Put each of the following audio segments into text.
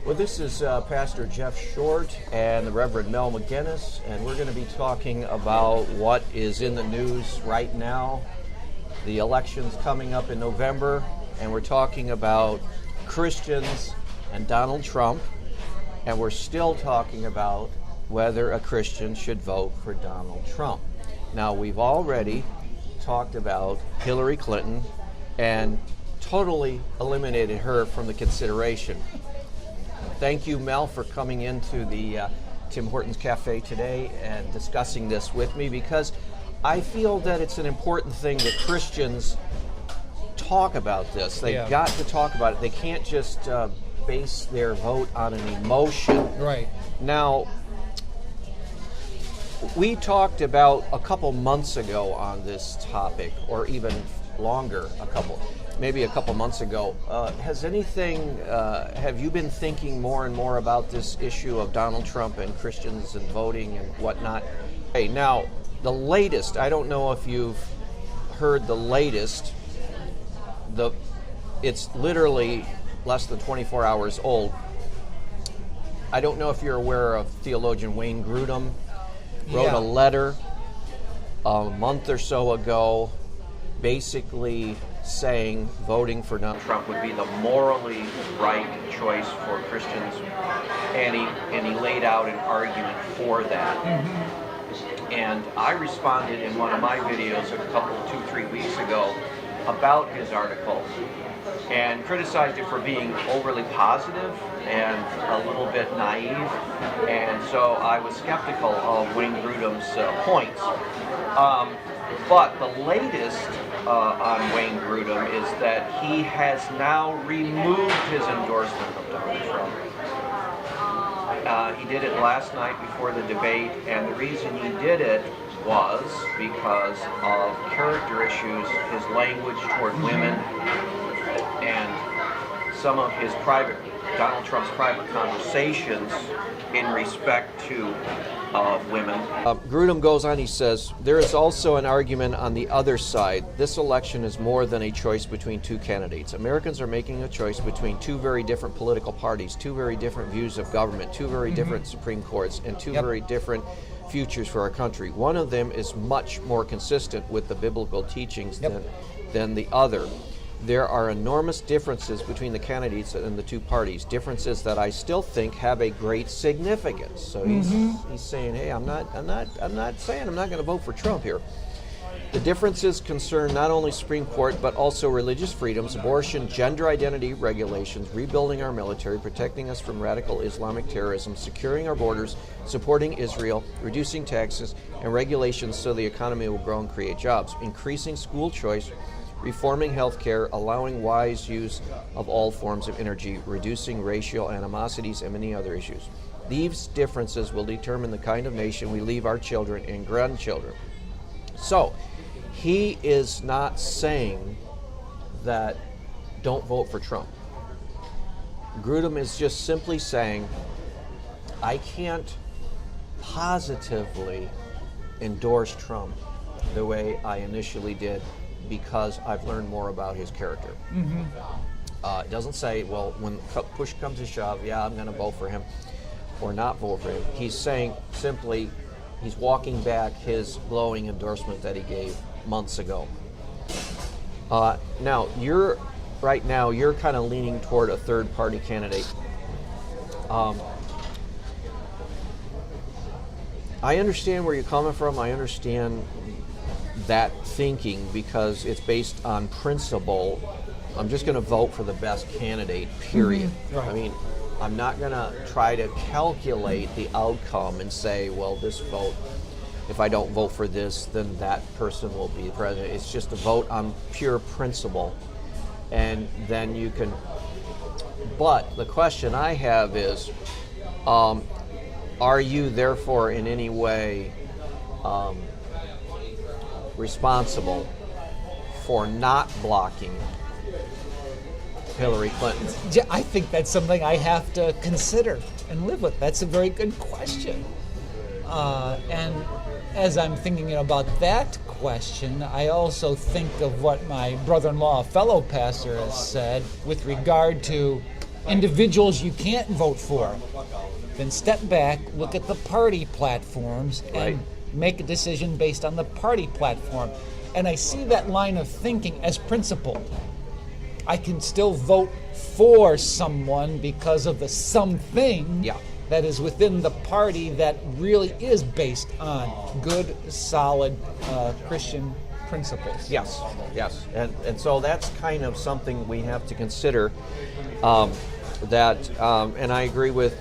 Well, this is Pastor Jeff Short and the Reverend Mel McGinnis, and we're going to be talking about what is in the news right now. The election's coming up in November, and we're talking about Christians and Donald Trump, and we're still talking about whether a Christian should vote for Donald Trump. Now, we've already talked about Hillary Clinton and totally eliminated her from the consideration. Thank you, Mel, for coming into the Tim Hortons Cafe today and discussing this with me, because I feel that it's an important thing that Christians talk about this. They've got to talk about it. They can't just base their vote on an emotion. Right. Now, we talked about a couple months ago on this topic, or even longer, maybe a couple months ago. Have you been thinking more and more about this issue of Donald Trump and Christians and voting and whatnot? Hey, now, the latest, I don't know if you've heard the latest, it's literally less than 24 hours old. I don't know if you're aware of theologian Wayne Grudem, wrote a letter a month or so ago, basically saying voting for Donald Trump would be the morally right choice for Christians, and he laid out an argument for that. Mm-hmm. And I responded in one of my videos 2-3 weeks ago about his article and criticized it for being overly positive and a little bit naive, and so I was skeptical of Wayne Grudem's points. But the latest on Wayne Grudem is that he has now removed his endorsement of Donald Trump. He did it last night before the debate, and the reason he did it was because of character issues, his language toward women, and some of his Donald Trump's private conversations in respect to women. Grudem goes on, he says, there is also an argument on the other side. This election is more than a choice between two candidates. Americans are making a choice between two very different political parties, two very different views of government, two very different Supreme Courts, and two very different futures for our country. One of them is much more consistent with the biblical teachings than the other. There are enormous differences between the candidates and the two parties, differences that I still think have a great significance. So he's saying, hey, I'm not saying I'm not going to vote for Trump here. The differences concern not only Supreme Court, but also religious freedoms, abortion, gender identity regulations, rebuilding our military, protecting us from radical Islamic terrorism, securing our borders, supporting Israel, reducing taxes and regulations so the economy will grow and create jobs, increasing school choice, reforming healthcare, allowing wise use of all forms of energy, reducing racial animosities, and many other issues. These differences will determine the kind of nation we leave our children and grandchildren. So, he is not saying that don't vote for Trump. Grudem is just simply saying, I can't positively endorse Trump the way I initially did, because I've learned more about his character. Mm-hmm. It doesn't say, well, when push comes to shove, I'm going to vote for him or not vote for him. He's saying simply, he's walking back his glowing endorsement that he gave months ago. Now, you're kind of leaning toward a third-party candidate. I understand where you're coming from. I understand that thinking, because it's based on principle. I'm just going to vote for the best candidate, period. Mm-hmm. Right. I mean, I'm not going to try to calculate the outcome and say, well, this vote, if I don't vote for this, then that person will be president. It's just a vote on pure principle. And then you can, but the question I have is, are you therefore in any way responsible for not blocking Hillary Clinton? I think that's something I have to consider and live with. That's a very good question. And as I'm thinking about that question, I also think of what my brother-in-law, a fellow pastor, has said with regard to individuals you can't vote for, then step back, look at the party platforms, and make a decision based on the party platform. And I see that line of thinking as principled. I can still vote for someone because of the something that is within the party that really is based on good, solid Christian principles. Yes. And so that's kind of something we have to consider. And I agree with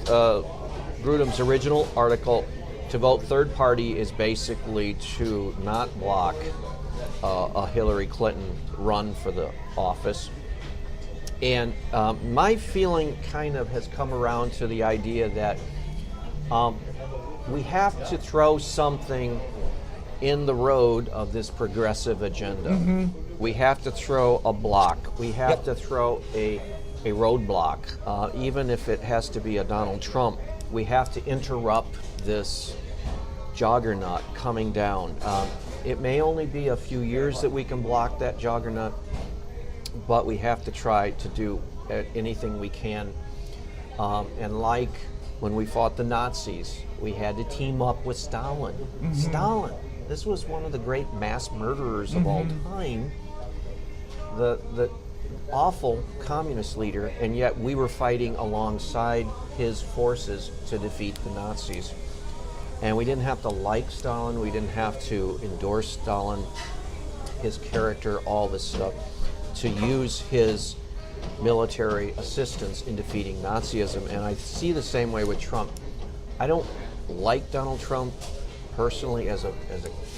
Grudem's original article. To vote third party is basically to not block a Hillary Clinton run for the office. And my feeling kind of has come around to the idea that we have to throw something in the road of this progressive agenda. We have to throw a block. We have to throw a roadblock, even if it has to be a Donald Trump. We have to interrupt this juggernaut coming down. It may only be a few years that we can block that juggernaut, but we have to try to do anything we can. And like when we fought the Nazis, we had to team up with Stalin. Stalin, this was one of the great mass murderers of all time, the awful communist leader, and yet we were fighting alongside his forces to defeat the Nazis. And we didn't have to like Stalin, we didn't have to endorse Stalin, his character, all this stuff, to use his military assistance in defeating Nazism. And I see the same way with Trump. I don't like Donald Trump personally as a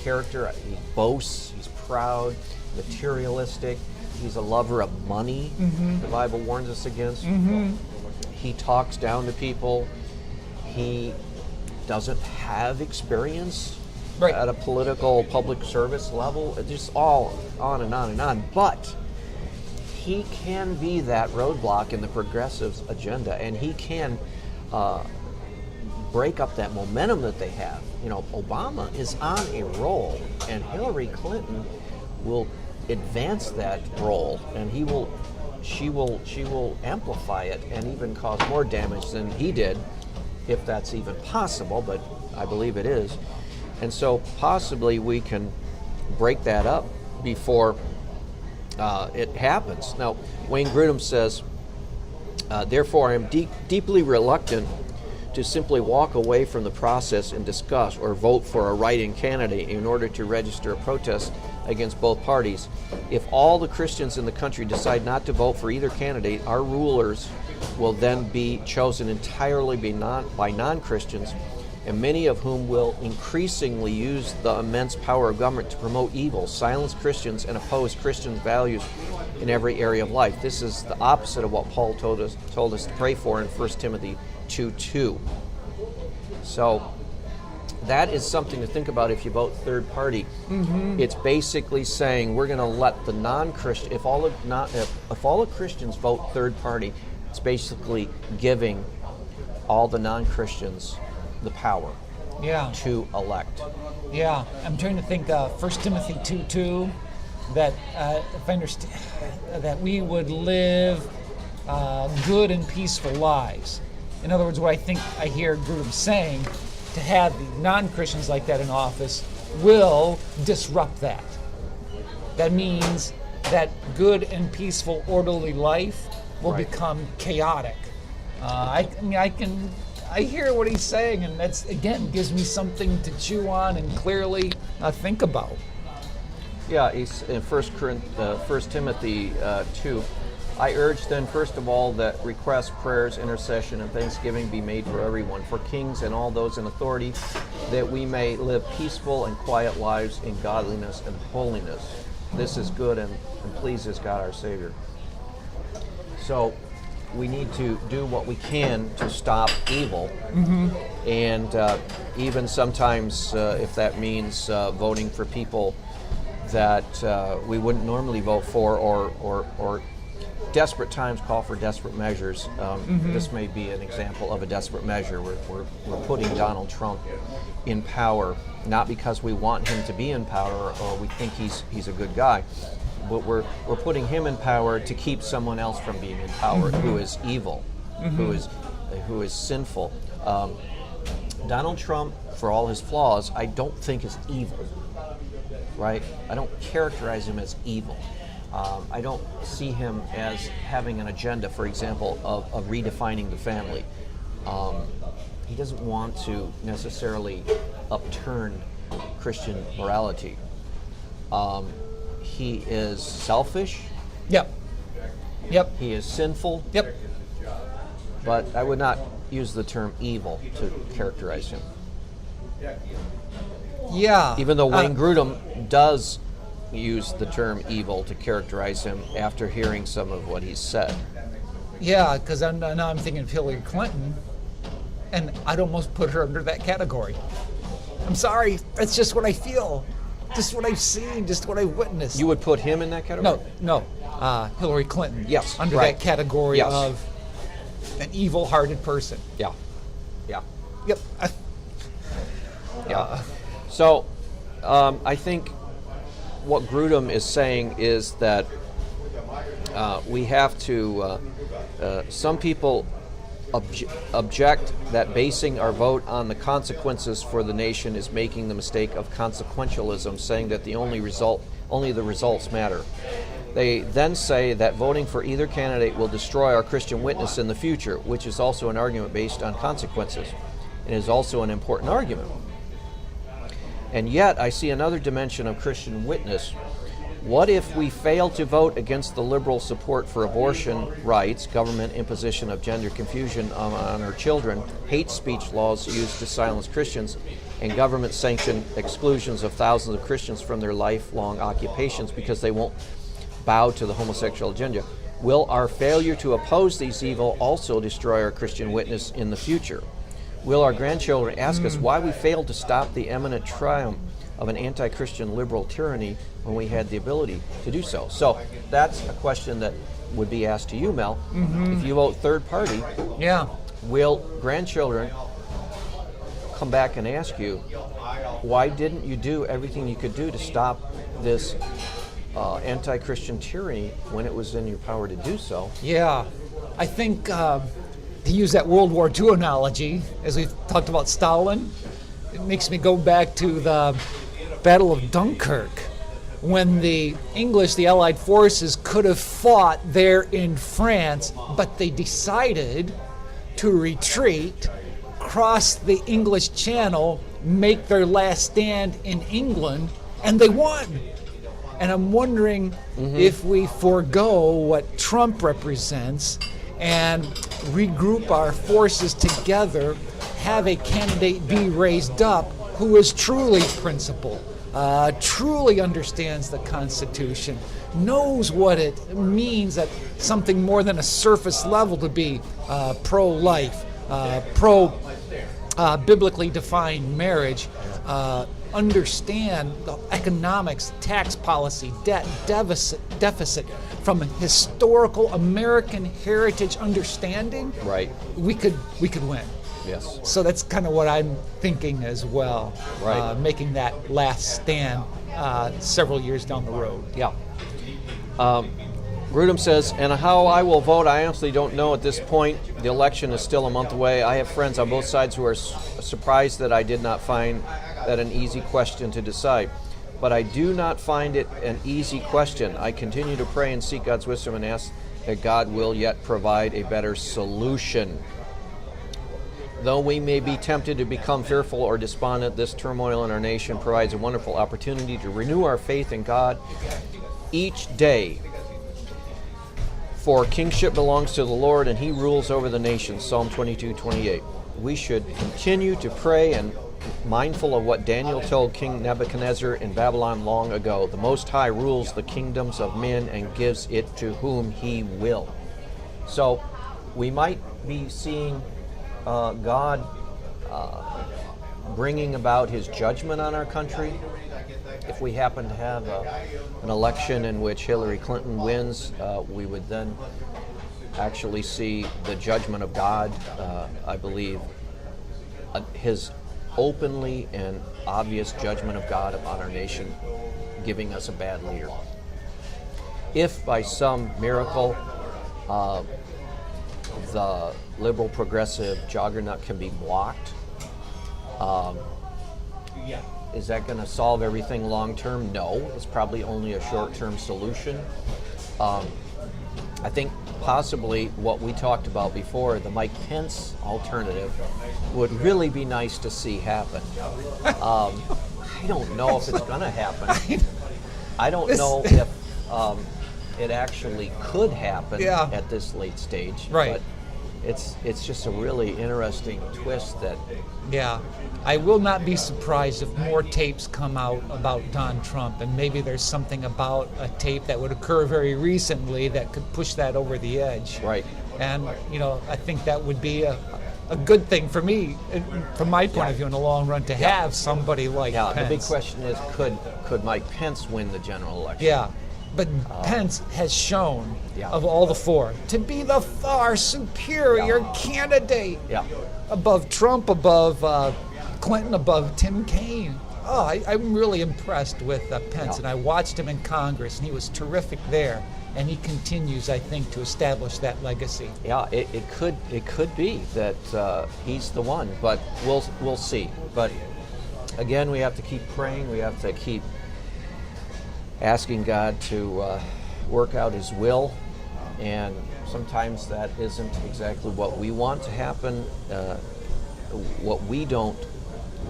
character. He boasts, he's proud, materialistic, he's a lover of money, the Bible warns us against. He talks down to people. He doesn't have experience at a political public service level. It's just all on and on and on. But he can be that roadblock in the progressives' agenda, and he can break up that momentum that they have. You know, Obama is on a roll, and Hillary Clinton will advance that role, and she will amplify it and even cause more damage than he did, if that's even possible, but I believe it is. And so possibly we can break that up before it happens. Now, Wayne Grudem says, therefore I am deeply reluctant to simply walk away from the process and discuss or vote for a write-in candidate in order to register a protest against both parties. If all the Christians in the country decide not to vote for either candidate, our rulers will then be chosen entirely by non-Christians, and many of whom will increasingly use the immense power of government to promote evil, silence Christians, and oppose Christian values in every area of life. This is the opposite of what Paul told us to pray for in 1 Timothy 2:2. So that is something to think about if you vote third party. It's basically saying we're going to let the non-Christian, if all the Christians vote third party, it's basically giving all the non-Christians the power to elect. Yeah, I'm trying to think 1 Timothy 2:2, that if I understand, that we would live good and peaceful lives. In other words, what I think I hear Grudem saying, to have the non-Christians like that in office will disrupt that. That means that good and peaceful, orderly life will become chaotic. I hear what he's saying, and that's, again, gives me something to chew on and clearly think about. Yeah, he's in 1 Timothy 2. I urge then, first of all, that requests, prayers, intercession, and thanksgiving be made for everyone, for kings and all those in authority, that we may live peaceful and quiet lives in godliness and holiness. This is good and pleases God our Savior. So we need to do what we can to stop evil, and even sometimes if that means voting for people that we wouldn't normally vote for, or desperate times call for desperate measures. This may be an example of a desperate measure. We're putting Donald Trump in power, not because we want him to be in power or we think he's a good guy, but we're putting him in power to keep someone else from being in power who is evil. who is sinful. Donald Trump, for all his flaws, I don't think is evil, right? I don't characterize him as evil. I don't see him as having an agenda, for example, of redefining the family. He doesn't want to necessarily upturn Christian morality. He is selfish. Yep. Yep. He is sinful. Yep. But I would not use the term evil to characterize him. Yeah. Even though Wayne Grudem does use the term evil to characterize him after hearing some of what he's said. Yeah, because now I'm thinking of Hillary Clinton, and I'd almost put her under that category. I'm sorry, that's just what I feel, just what I've seen, just what I've witnessed. You would put him in that category? No, Hillary Clinton. Yes, under right. that category Yes. of an evil-hearted person. Yeah. Yeah. Yep. Yeah. So, I think what Grudem is saying is that we have to. Some people object that basing our vote on the consequences for the nation is making the mistake of consequentialism, saying that only the results matter. They then say that voting for either candidate will destroy our Christian witness in the future, which is also an argument based on consequences. It is also an important argument. And yet, I see another dimension of Christian witness. What if we fail to vote against the liberal support for abortion rights, government imposition of gender confusion on our children, hate speech laws used to silence Christians, and government-sanctioned exclusions of thousands of Christians from their lifelong occupations because they won't bow to the homosexual agenda? Will our failure to oppose these evil also destroy our Christian witness in the future? Will our grandchildren ask us why we failed to stop the imminent triumph of an anti-Christian liberal tyranny when we had the ability to do so? So that's a question that would be asked to you, Mel. If you vote third party, Yeah. will grandchildren come back and ask you, why didn't you do everything you could do to stop this anti-Christian tyranny when it was in your power to do so? Yeah. I think, to use that World War II analogy, as we've talked about Stalin, it makes me go back to the Battle of Dunkirk, when the English, the Allied forces, could have fought there in France, but they decided to retreat, cross the English Channel, make their last stand in England, and they won. And I'm wondering if we forego what Trump represents and regroup our forces together, have a candidate be raised up who is truly principled, truly understands the Constitution, knows what it means at something more than a surface level to be pro-life, biblically defined marriage, understand the economics, tax policy, debt, deficit from a historical American heritage understanding. Right. We could win. Yes. So that's kind of what I'm thinking as well. Right. Making that last stand several years down the road. Yeah. Grudem says, and how I will vote, I honestly don't know at this point. The election is still a month away. I have friends on both sides who are surprised that I did not find that an easy question to decide. But I do not find it an easy question. I continue to pray and seek God's wisdom and ask that God will yet provide a better solution. Though we may be tempted to become fearful or despondent, this turmoil in our nation provides a wonderful opportunity to renew our faith in God each day. For kingship belongs to the Lord, and He rules over the nations. Psalm 22:28. We should continue to pray and mindful of what Daniel told King Nebuchadnezzar in Babylon long ago. The Most High rules the kingdoms of men and gives it to whom He will. So we might be seeing God bringing about His judgment on our country. If we happen to have an election in which Hillary Clinton wins, we would then actually see the judgment of God, I believe, His openly and obvious judgment of God upon our nation, giving us a bad leader. If by some miracle the liberal progressive juggernaut can be blocked. Is that going to solve everything long term? No, it's probably only a short term solution. I think possibly what we talked about before, the Mike Pence alternative, would really be nice to see happen. I don't know if it's going to happen. I don't know if it actually could happen at this late stage. Right. But it's just a really interesting twist that. Yeah. I will not be surprised if more tapes come out about Don Trump, and maybe there's something about a tape that would occur very recently that could push that over the edge. Right. And, I think that would be a good thing for me, from my point of view, in the long run, to have somebody like Pence. The big question is, could Mike Pence win the general election? Yeah. But Pence has shown, of all the four, to be the far superior candidate. Yeah. Above Trump, above Clinton, above Tim Kaine. I'm really impressed with Pence, and I watched him in Congress, and he was terrific there. And he continues, I think, to establish that legacy. Yeah, it could be that he's the one, but we'll see. But again, we have to keep praying. We have to keep asking God to work out His will, and sometimes that isn't exactly what we want to happen. What we don't.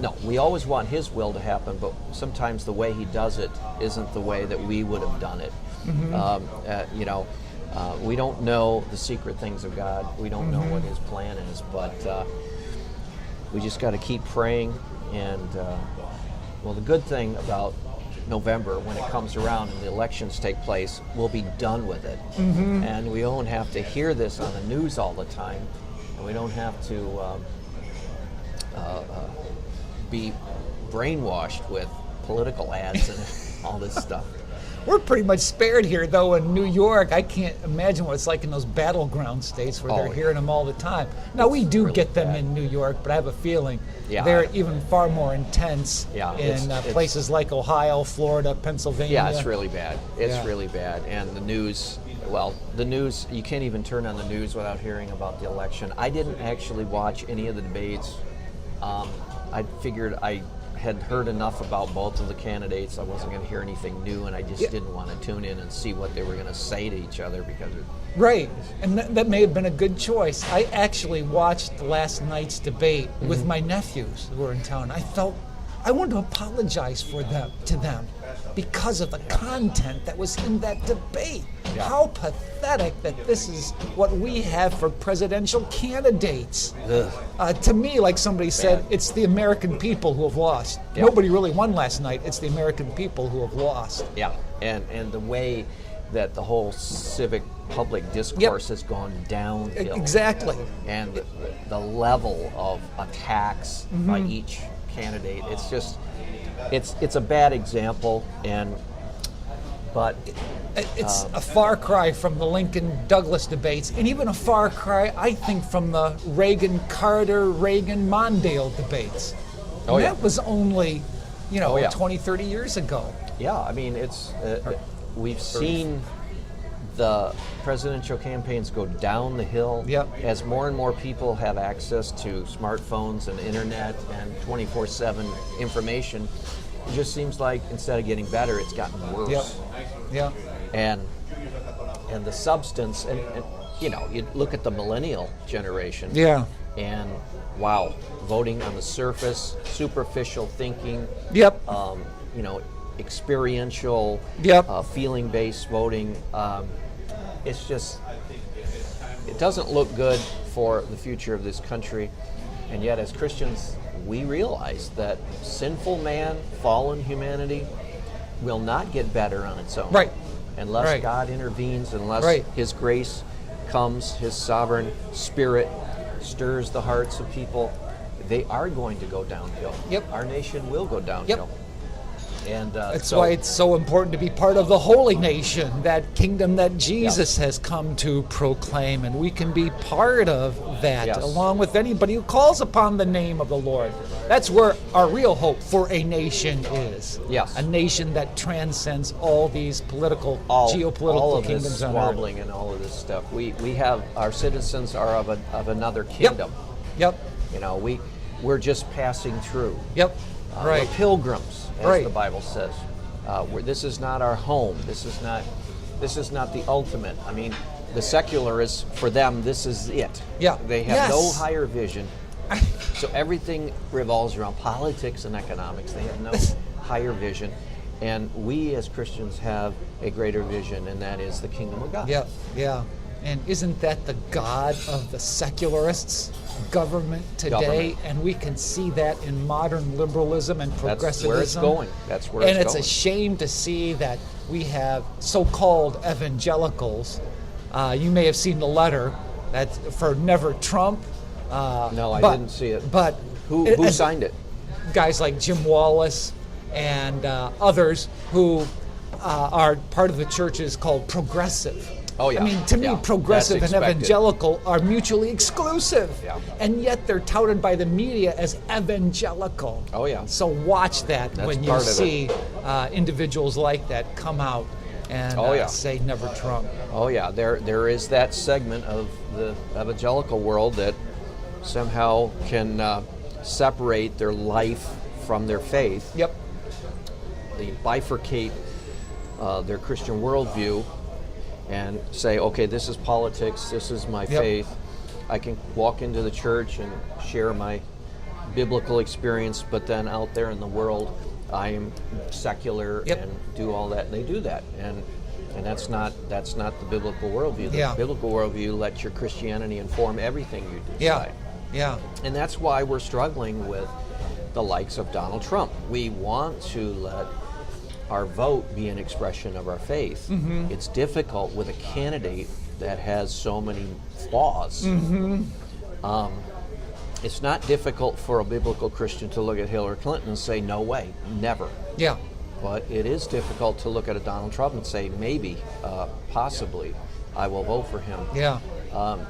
No, we always want His will to happen, but sometimes the way He does it isn't the way that we would have done it. Mm-hmm. We don't know the secret things of God. We don't know what His plan is, but we just got to keep praying. And the good thing about November, when it comes around and the elections take place, we'll be done with it. Mm-hmm. And we won't have to hear this on the news all the time, and we don't have to be brainwashed with political ads and all this stuff. We're pretty much spared here, though, in New York. I can't imagine what it's like in those battleground states where they're hearing them all the time. Now, we do really get them in New York, but I have a feeling they're even far more intense in places like Ohio, Florida, Pennsylvania. Yeah, it's really bad. It's really bad. And the news, you can't even turn on the news without hearing about the election. I didn't actually watch any of the debates. I figured I had heard enough about both of the candidates. I wasn't going to hear anything new, and I just didn't want to tune in and see what they were going to say to each other because Right, and that may have been a good choice. I actually watched last night's debate with my nephews who were in town. I wanted to apologize to them because of the content that was in that debate. Yeah. How pathetic that this is what we have for presidential candidates. To me, like somebody said, it's the American people who have lost. Yep. Nobody really won last night. It's the American people who have lost. Yeah, and the way that the whole civic public discourse has gone downhill. Exactly. And the level of attacks by each candidate, it's just, it's a bad example, but it's a far cry from the Lincoln-Douglas debates, and even a far cry, I think, from the Reagan-Carter, Reagan-Mondale debates. That was only, 20, 30 years ago. Yeah, I mean, we've seen the presidential campaigns go down the hill as more and more people have access to smartphones and internet and 24/7 information. It just seems like instead of getting better, it's gotten worse. Yeah. And the substance, and you look at the millennial generation. Yeah. And wow, voting on the surface, superficial thinking. Yep. Experiential, feeling-based voting. It's just, it doesn't look good for the future of this country. And yet, as Christians, we realize that sinful man, fallen humanity, will not get better on its own. Right. Unless God intervenes, unless His grace comes, His sovereign Spirit stirs the hearts of people, they are going to go downhill. Yep. Our nation will go downhill. Yep. And That's why it's so important to be part of the holy nation, that kingdom that Jesus has come to proclaim, and we can be part of that, Yes. along with anybody who calls upon the name of the Lord. That's where our real hope for a nation is. Yes. A nation that transcends all these geopolitical all of kingdoms this on earth. squabbling and all of this stuff. We have, our citizens are of another kingdom. Yep. You know, we're just passing through. Yep. We're pilgrims, as Right. the Bible says. This is not our home. This is not the ultimate. I mean, the secularists, for them, this is it. Yeah. They have no Yes. higher vision. So everything revolves around politics and economics. They have no higher vision. And we as Christians have a greater vision, and that is the kingdom of God. Yeah, yeah. And isn't that the God of the secularists? Government today, and we can see that in modern liberalism and progressivism. That's where it's going. That's where and it's it's a shame to see that we have so-called evangelicals. You may have seen the letter that's for Never Trump. No, I didn't see it. But Who signed it? Guys like Jim Wallace and others who are part of the churches called progressive. Oh, yeah. I mean, to me, Yeah. progressive That's and expected. evangelical are mutually exclusive. Yeah. And yet they're touted by the media as evangelical. Oh, yeah. So watch that That's when you part of it. see individuals like that come out and Oh, yeah. say Never Trump. Oh yeah, there is that segment of the evangelical world that somehow can separate their life from their faith. Yep. They bifurcate their Christian worldview and say, okay, this is politics, this is my faith. I can walk into the church and share my biblical experience, but then out there in the world, I am secular and do all that. And they do that, and that's not the biblical worldview. The biblical worldview lets your Christianity inform everything you decide. Yeah. And that's why we're struggling with the likes of Donald Trump. We want to let our vote be an expression of our faith. Mm-hmm. It's difficult with a candidate that has so many flaws. Mm-hmm. It's not difficult for a biblical Christian to look at Hillary Clinton and say, no way, never. Yeah. But it is difficult to look at a Donald Trump and say, maybe, possibly, I will vote for him. Yeah.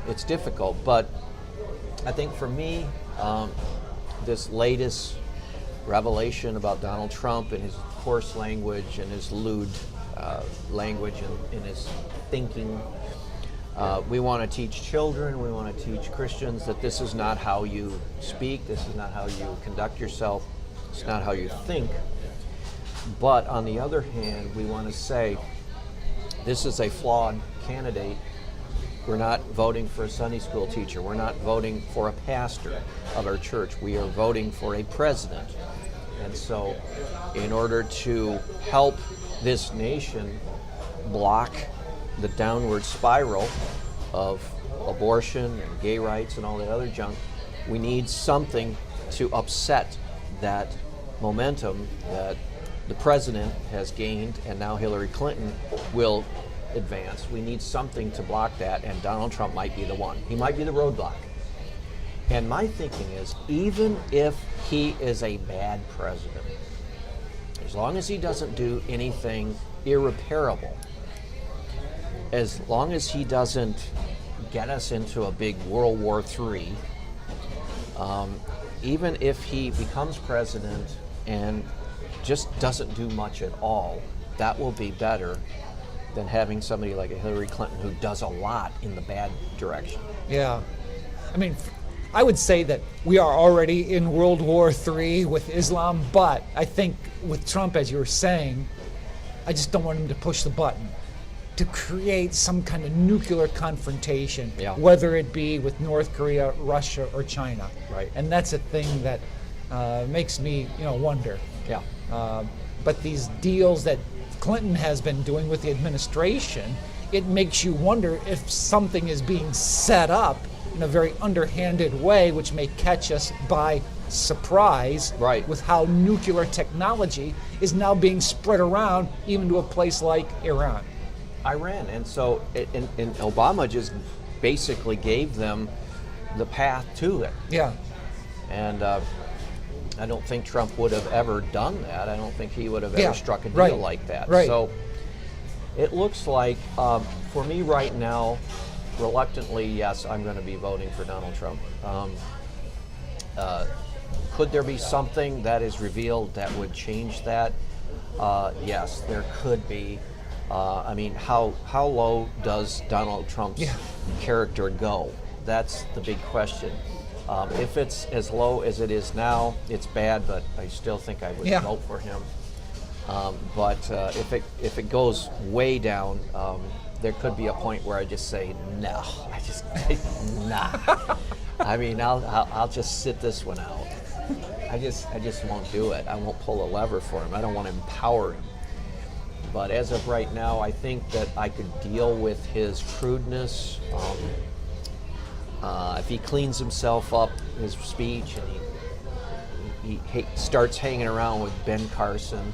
It's difficult, but I think for me, this latest revelation about Donald Trump and his coarse language and his lewd language and his thinking, we want to teach children, we want to teach Christians that this is not how you speak, this is not how you conduct yourself, it's not how you think. But on the other hand, we want to say this is a flawed candidate. We're not voting for a Sunday school teacher. We're not voting for a pastor of our church. We are voting for a president. And so in order to help this nation block the downward spiral of abortion and gay rights and all that other junk, we need something to upset that momentum that the president has gained, and now Hillary Clinton will advance. We need something to block that, and Donald Trump might be the one. He might be the roadblock. And my thinking is, even if he is a bad president, as long as he doesn't do anything irreparable, as long as he doesn't get us into a big World War III, even if he becomes president and just doesn't do much at all, that will be better than having somebody like a Hillary Clinton who does a lot in the bad direction. Yeah. I mean, I would say that we are already in World War III with Islam, but I think with Trump, as you were saying, I just don't want him to push the button to create some kind of nuclear confrontation, whether it be with North Korea, Russia, or China. Right. And that's a thing that makes me, wonder. Yeah. But these deals that Clinton has been doing with the administration, it makes you wonder if something is being set up in a very underhanded way, which may catch us by surprise with how nuclear technology is now being spread around, even to a place like Iran. And so and Obama just basically gave them the path to it. Yeah. And I don't think Trump would have ever done that. I don't think he would have Yeah, ever struck a deal right, like that. right. So it looks like, for me right now, reluctantly, yes, I'm going to be voting for Donald Trump. Could there be something that is revealed that would change that? Yes, there could be. I mean, how low does Donald Trump's character go? That's the big question. If it's as low as it is now, it's bad, but I still think I would vote for him. But if it goes way down, there could be a point where I just say no. Nah. I mean, I'll just sit this one out. I just won't do it. I won't pull a lever for him. I don't want to empower him. But as of right now, I think that I could deal with his crudeness. If he cleans himself up, his speech, and he starts hanging around with Ben Carson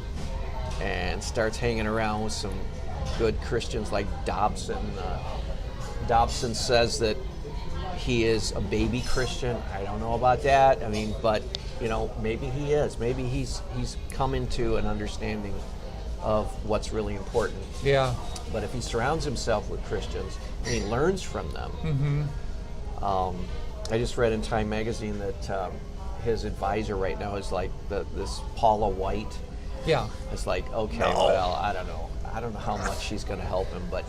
and starts hanging around with some good Christians like Dobson. Dobson says that he is a baby Christian. I don't know about that. I mean, but maybe he is. Maybe he's come into an understanding of what's really important. Yeah. But if he surrounds himself with Christians and he learns from them, I just read in Time magazine that his advisor right now is like this Paula White. Yeah. It's like, okay, well, I don't know how much she's going to help him, but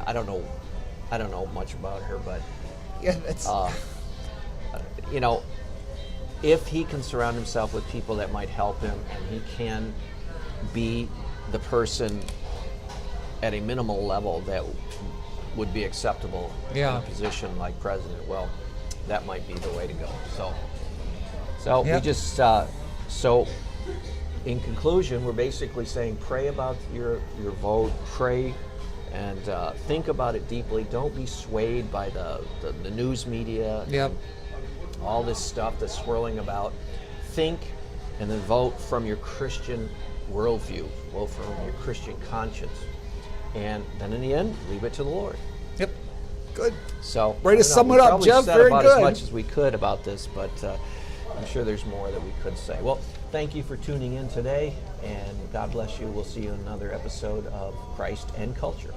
I don't know much about her, but Yeah, it's if he can surround himself with people that might help him, and he can be the person at a minimal level that would be acceptable in a position like president, well, that might be the way to go. So we just so in conclusion, we're basically saying pray about your vote, pray and think about it deeply. Don't be swayed by the news media. Yep. All this stuff that's swirling about. Think and then vote from your Christian worldview, vote from your Christian conscience. And then in the end, leave it to the Lord. Yep. Good. So, Way to sum it up, probably Jeff. said Very about good. as much as we could about this, but I'm sure there's more that we could say. Well, thank you for tuning in today, and God bless you. We'll see you in another episode of Christ and Culture.